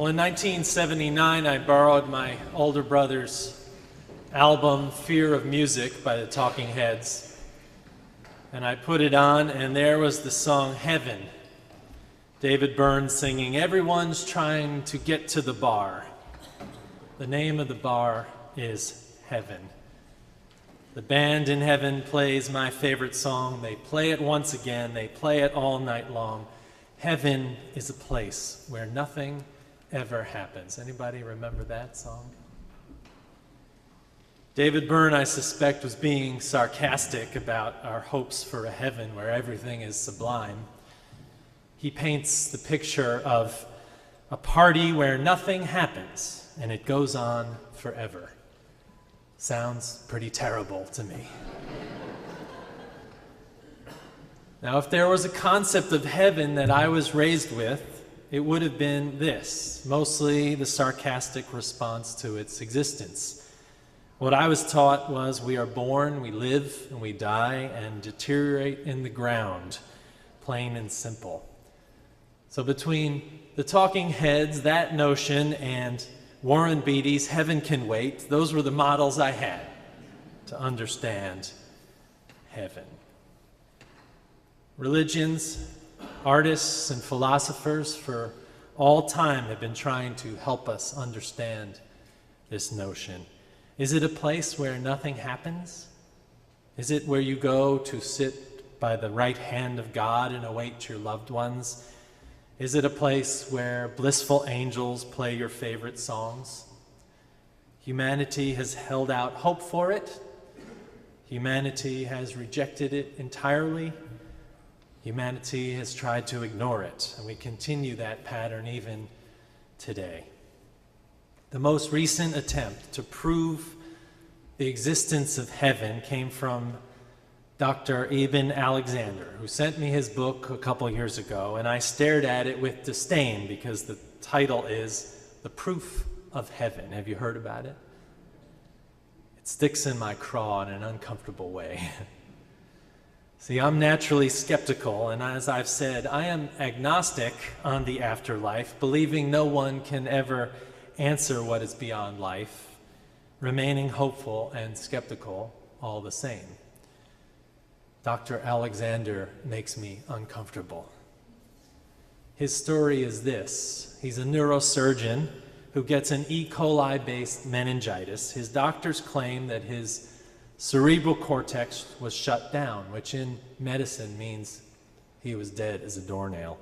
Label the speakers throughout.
Speaker 1: Well, in 1979, I borrowed my older brother's album, Fear of Music by the Talking Heads, and I put it on, and there was the song Heaven. David Byrne singing, "Everyone's trying to get to the bar. The name of the bar is Heaven." The band in heaven plays my favorite song. They play it once again. They play it all night long. Heaven is a place where nothing ever happens. Anybody remember that song? David Byrne, I suspect, was being sarcastic about our hopes for a heaven where everything is sublime. He paints the picture of a party where nothing happens and it goes on forever. Sounds pretty terrible to me. Now, if there was a concept of heaven that I was raised with, it would have been this, mostly the sarcastic response to its existence. What I was taught was we are born, we live, and we die and deteriorate in the ground, plain and simple. So between the Talking Heads, that notion, and Warren Beatty's Heaven Can Wait, those were the models I had to understand heaven. Religions, artists, and philosophers for all time have been trying to help us understand this notion. Is it a place where nothing happens? Is it where you go to sit by the right hand of God and await your loved ones? Is it a place where blissful angels play your favorite songs? Humanity has held out hope for it. Humanity has rejected it entirely. Humanity has tried to ignore it, and we continue that pattern even today. The most recent attempt to prove the existence of heaven came from Dr. Eben Alexander, who sent me his book a couple years ago, and I stared at it with disdain because the title is The Proof of Heaven. Have you heard about it? It sticks in my craw in an uncomfortable way. See, I'm naturally skeptical, and as I've said, I am agnostic on the afterlife, believing no one can ever answer what is beyond life, remaining hopeful and skeptical all the same. Dr. Alexander makes me uncomfortable. His story is this. He's a neurosurgeon who gets an E. coli-based meningitis. His doctors claim that his cerebral cortex was shut down, which in medicine means he was dead as a doornail.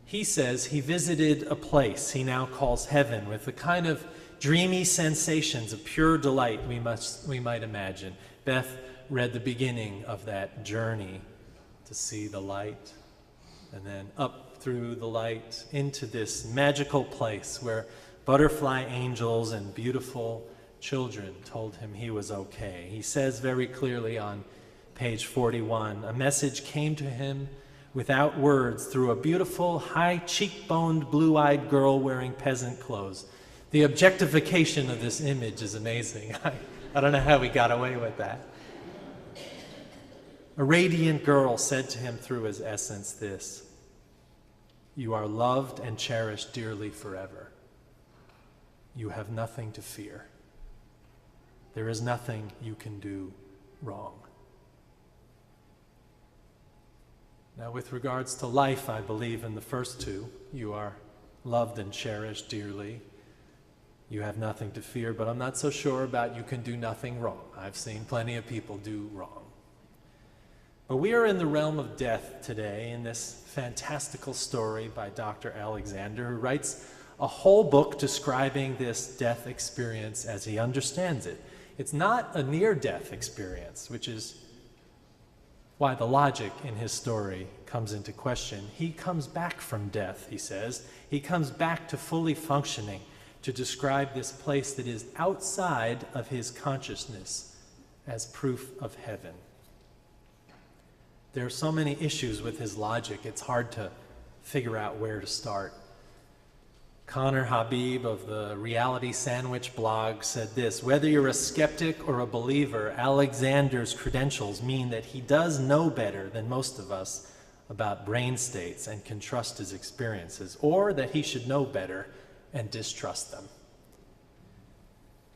Speaker 1: He says he visited a place he now calls heaven with the kind of dreamy sensations of pure delight we might imagine. Beth read the beginning of that journey to see the light, and then up through the light into this magical place where butterfly angels and beautiful children told him he was okay. He says very clearly on page 41, a message came to him without words through a beautiful, high-cheekboned, blue-eyed girl wearing peasant clothes. The objectification of this image is amazing. I don't know how he got away with that. A radiant girl said to him through his essence this: "You are loved and cherished dearly forever. You have nothing to fear. There is nothing you can do wrong." Now, with regards to life, I believe in the first two. You are loved and cherished dearly. You have nothing to fear, but I'm not so sure about you can do nothing wrong. I've seen plenty of people do wrong. But we are in the realm of death today in this fantastical story by Dr. Alexander, who writes a whole book describing this death experience as he understands it. It's not a near-death experience, which is why the logic in his story comes into question. He comes back from death, he says. He comes back to fully functioning to describe this place that is outside of his consciousness as proof of heaven. There are so many issues with his logic, it's hard to figure out where to start. Connor Habib of the Reality Sandwich blog said this: "Whether you're a skeptic or a believer, Alexander's credentials mean that he does know better than most of us about brain states and can trust his experiences, or that he should know better and distrust them.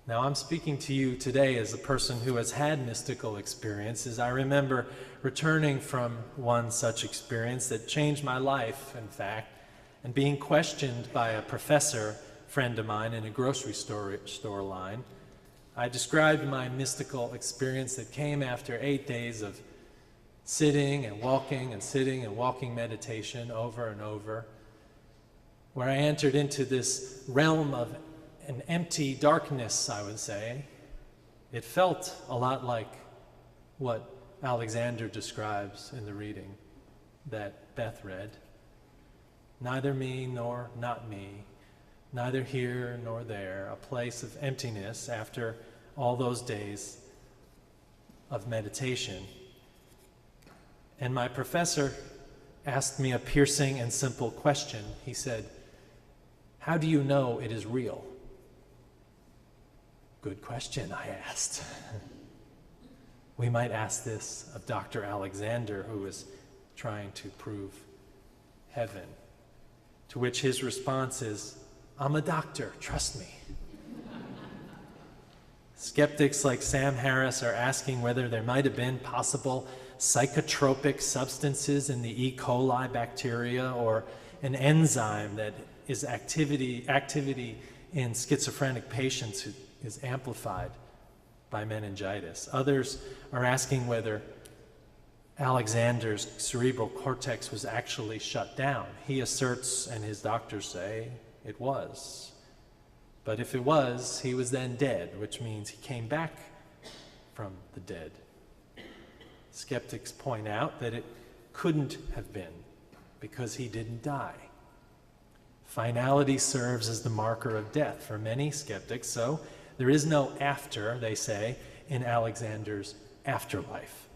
Speaker 1: Now, I'm speaking to you today as a person who has had mystical experiences. I remember returning from one such experience that changed my life, in fact, and being questioned by a professor friend of mine in a grocery store line. I described my mystical experience that came after 8 days of sitting and walking meditation over and over, where I entered into this realm of an empty darkness, I would say. It felt a lot like what Alexander describes in the reading that Beth read. Neither me nor not me, neither here nor there, a place of emptiness after all those days of meditation. And my professor asked me a piercing and simple question. He said, "How do you know it is real?" Good question, I asked. We might ask this of Dr. Alexander, who is trying to prove heaven. To which his response is, "I'm a doctor, trust me." Skeptics like Sam Harris are asking whether there might have been possible psychotropic substances in the E. coli bacteria, or an enzyme that is activity in schizophrenic patients who is amplified by meningitis. Others are asking whether Alexander's cerebral cortex was actually shut down. He asserts, and his doctors say, it was. But if it was, he was then dead, which means he came back from the dead. Skeptics point out that it couldn't have been, because he didn't die. Finality serves as the marker of death for many skeptics, so there is no after, they say, in Alexander's afterlife.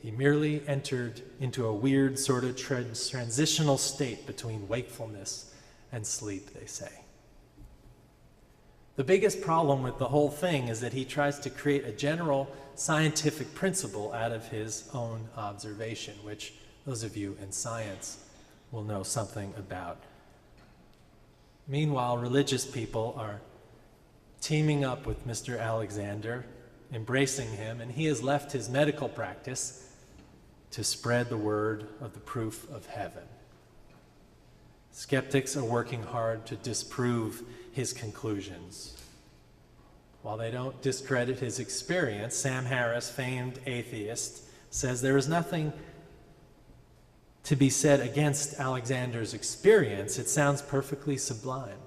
Speaker 1: He merely entered into a weird sort of transitional state between wakefulness and sleep, they say. The biggest problem with the whole thing is that he tries to create a general scientific principle out of his own observation, which those of you in science will know something about. Meanwhile, religious people are teaming up with Mr. Alexander, embracing him, and he has left his medical practice to spread the word of the proof of heaven. Skeptics are working hard to disprove his conclusions. While they don't discredit his experience, Sam Harris, famed atheist, says there is nothing to be said against Alexander's experience. It sounds perfectly sublime.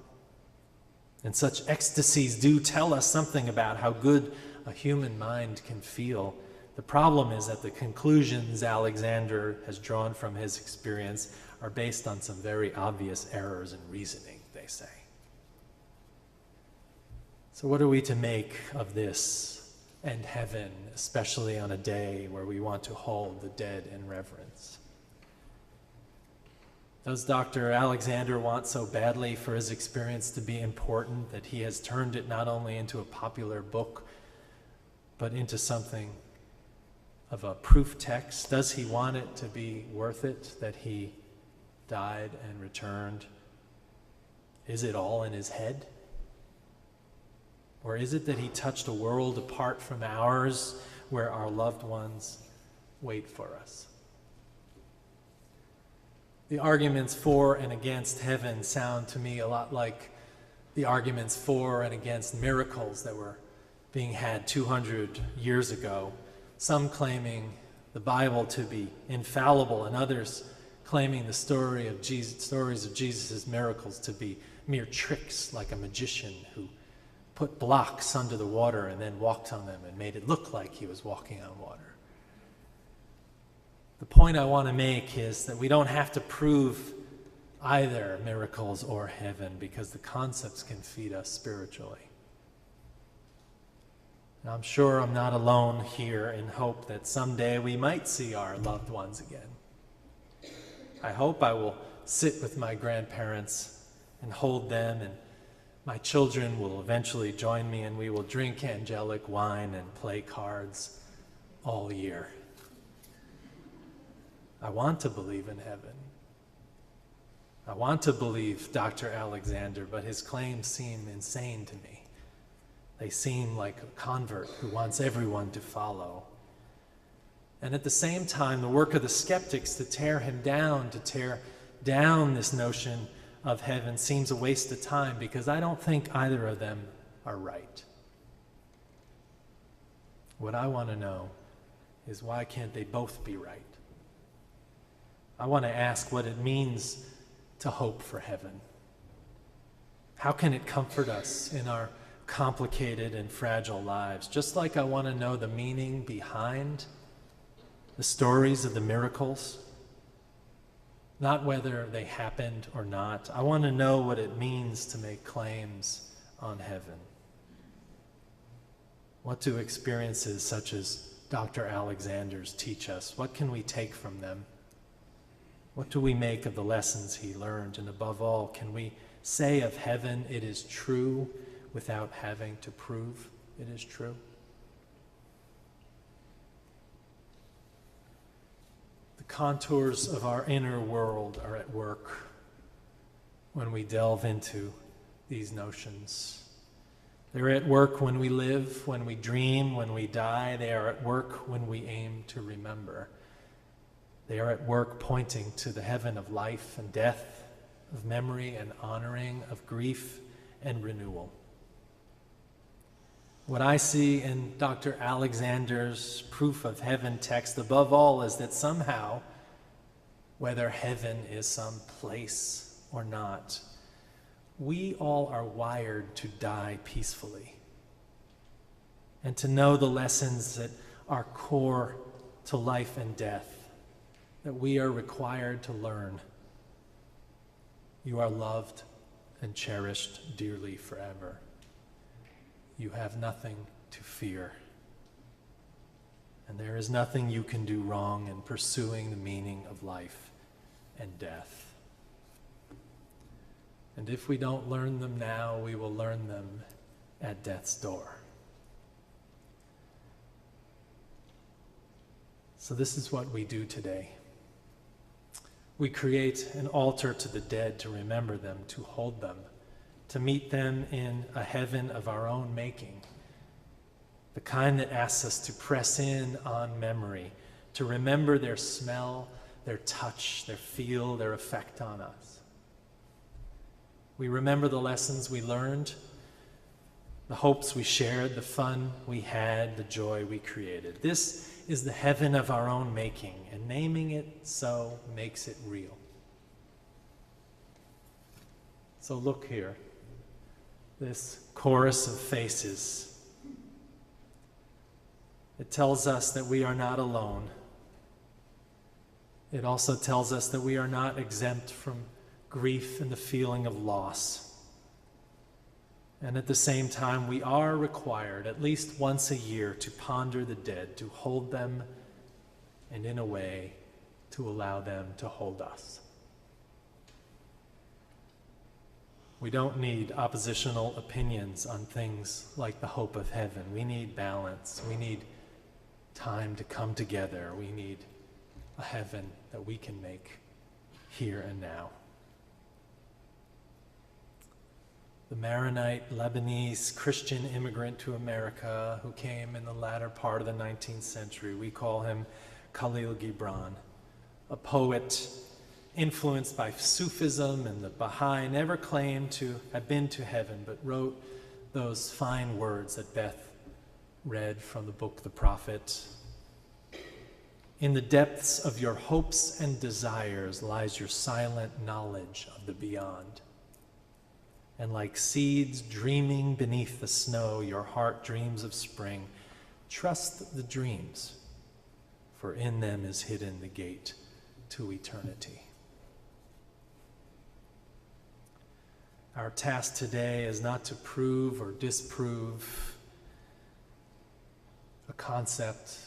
Speaker 1: And such ecstasies do tell us something about how good a human mind can feel. The problem is that the conclusions Alexander has drawn from his experience are based on some very obvious errors in reasoning, they say. So what are we to make of this and heaven, especially on a day where we want to hold the dead in reverence? Does Dr. Alexander want so badly for his experience to be important that he has turned it not only into a popular book, but into something of a proof text? Does he want it to be worth it that he died and returned? Is it all in his head? Or is it that he touched a world apart from ours where our loved ones wait for us? The arguments for and against heaven sound to me a lot like the arguments for and against miracles that were being had 200 years ago, some claiming the Bible to be infallible and others claiming the stories of Jesus' miracles to be mere tricks, like a magician who put blocks under the water and then walked on them and made it look like he was walking on water. The point I want to make is that we don't have to prove either miracles or heaven, because the concepts can feed us spiritually. And I'm sure I'm not alone here in hope that someday we might see our loved ones again. I hope I will sit with my grandparents and hold them, and my children will eventually join me, and we will drink angelic wine and play cards all year. I want to believe in heaven. I want to believe Dr. Alexander, but his claims seem insane to me. They seem like a convert who wants everyone to follow. And at the same time, the work of the skeptics to tear him down, to tear down this notion of heaven, seems a waste of time, because I don't think either of them are right. What I want to know is, why can't they both be right? I want to ask what it means to hope for heaven. How can it comfort us in our complicated and fragile lives? Just like I want to know the meaning behind the stories of the miracles, not whether they happened or not. I want to know what it means to make claims on heaven. What do experiences such as Dr. Alexander's teach us? What can we take from them? What do we make of the lessons he learned? And above all, can we say of heaven, it is true, without having to prove it is true? The contours of our inner world are at work when we delve into these notions. They're at work when we live, when we dream, when we die. They are at work when we aim to remember. They are at work pointing to the heaven of life and death, of memory and honoring, of grief and renewal. What I see in Dr. Alexander's proof of heaven text, above all, is that somehow, whether heaven is some place or not, we all are wired to die peacefully and to know the lessons that are core to life and death, that we are required to learn. You are loved and cherished dearly forever. You have nothing to fear. And there is nothing you can do wrong in pursuing the meaning of life and death. And if we don't learn them now, we will learn them at death's door. So this is what we do today. We create an altar to the dead to remember them, to hold them, to meet them in a heaven of our own making, the kind that asks us to press in on memory, to remember their smell, their touch, their feel, their effect on us. We remember the lessons we learned, the hopes we shared, the fun we had, the joy we created. This is the heaven of our own making, and naming it so makes it real. So look here, this chorus of faces. It tells us that we are not alone. It also tells us that we are not exempt from grief and the feeling of loss. And at the same time, we are required at least once a year to ponder the dead, to hold them, and in a way, to allow them to hold us. We don't need oppositional opinions on things like the hope of heaven. We need balance. We need time to come together. We need a heaven that we can make here and now. The Maronite Lebanese Christian immigrant to America who came in the latter part of the 19th century. We call him Khalil Gibran, a poet influenced by Sufism and the Baha'i, never claimed to have been to heaven, but wrote those fine words that Beth read from the book The Prophet. In the depths of your hopes and desires lies your silent knowledge of the beyond. And like seeds dreaming beneath the snow, your heart dreams of spring. Trust the dreams, for in them is hidden the gate to eternity. Our task today is not to prove or disprove a concept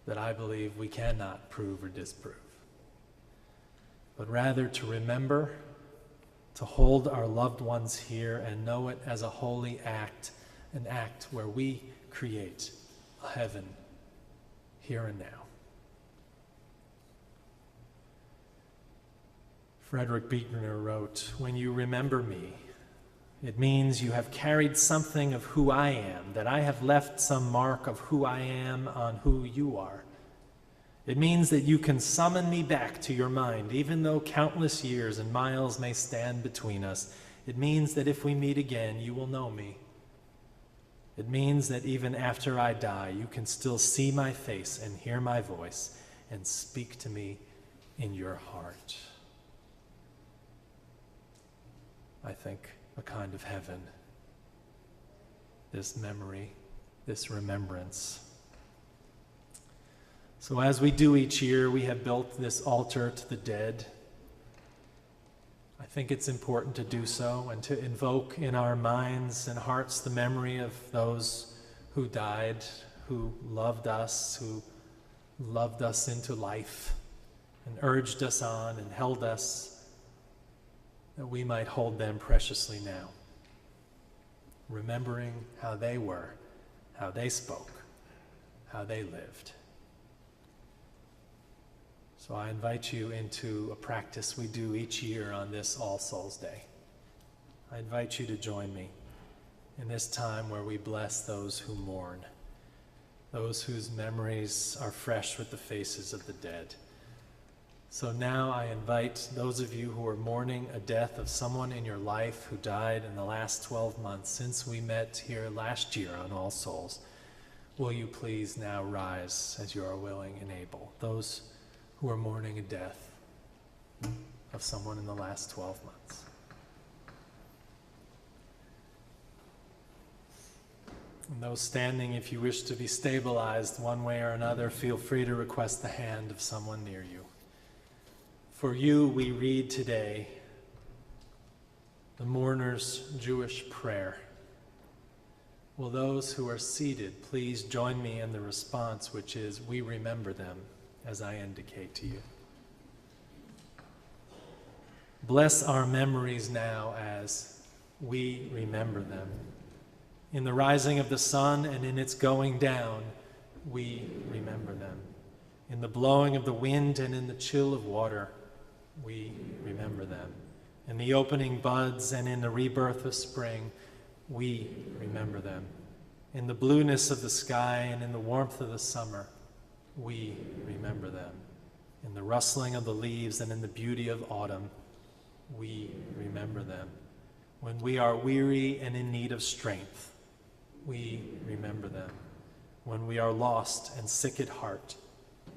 Speaker 1: that I believe we cannot prove or disprove, but rather to remember, to hold our loved ones here and know it as a holy act, an act where we create a heaven here and now. Frederick Buechner wrote, "When you remember me, it means you have carried something of who I am, that I have left some mark of who I am on who you are. It means that you can summon me back to your mind, even though countless years and miles may stand between us. It means that if we meet again, you will know me. It means that even after I die, you can still see my face and hear my voice and speak to me in your heart." I think a kind of heaven, this memory, this remembrance. So as we do each year, we have built this altar to the dead. I think it's important to do so and to invoke in our minds and hearts the memory of those who died, who loved us into life and urged us on and held us, that we might hold them preciously now, remembering how they were, how they spoke, how they lived. So I invite you into a practice we do each year on this All Souls Day. I invite you to join me in this time where we bless those who mourn, those whose memories are fresh with the faces of the dead. So now I invite those of you who are mourning a death of someone in your life who died in the last 12 months since we met here last year on All Souls. Will you please now rise as you are willing and able? Those who are mourning a death of someone in the last 12 months. And those standing, if you wish to be stabilized one way or another, feel free to request the hand of someone near you. For you, we read today the mourner's Jewish prayer. Will those who are seated please join me in the response, which is, "We remember them," as I indicate to you. Bless our memories now as we remember them. In the rising of the sun and in its going down, we remember them. In the blowing of the wind and in the chill of water, we remember them. In the opening buds and in the rebirth of spring, we remember them. In the blueness of the sky and in the warmth of the summer, we remember them. In the rustling of the leaves and in the beauty of autumn, we remember them. When we are weary and in need of strength, we remember them. When we are lost and sick at heart,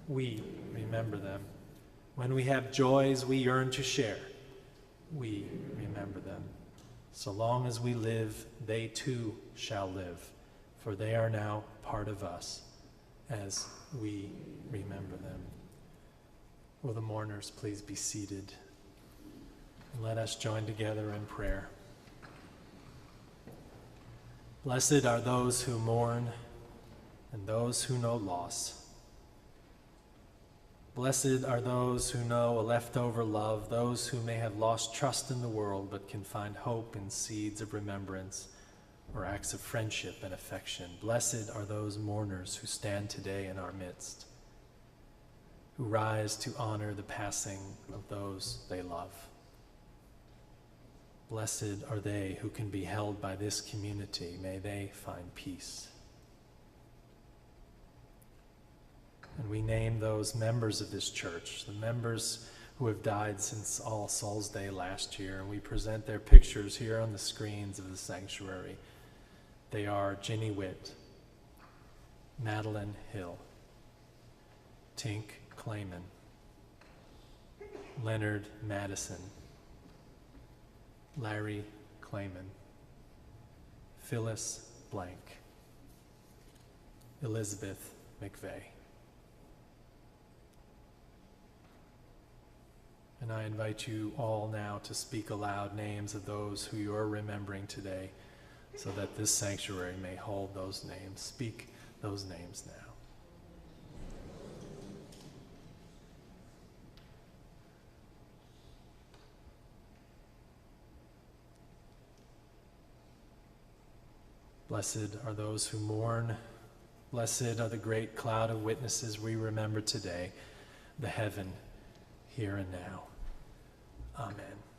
Speaker 1: we remember them. When we have joys we yearn to share, we remember them. So long as we live, they too shall live, for they are now part of us as we remember them. Will the mourners please be seated? And let us join together in prayer. Blessed are those who mourn and those who know loss. Blessed are those who know a leftover love, those who may have lost trust in the world but can find hope in seeds of remembrance or acts of friendship and affection. Blessed are those mourners who stand today in our midst, who rise to honor the passing of those they love. Blessed are they who can be held by this community. May they find peace. And we name those members of this church, the members who have died since All Souls Day last year, and we present their pictures here on the screens of the sanctuary. They are Ginny Witt, Madeline Hill, Tink Clayman, Leonard Madison, Larry Clayman, Phyllis Blank, Elizabeth McVeigh. And I invite you all now to speak aloud names of those who you are remembering today, so that this sanctuary may hold those names. Speak those names now. Blessed are those who mourn. Blessed are the great cloud of witnesses we remember today, the heaven here and now. Amen.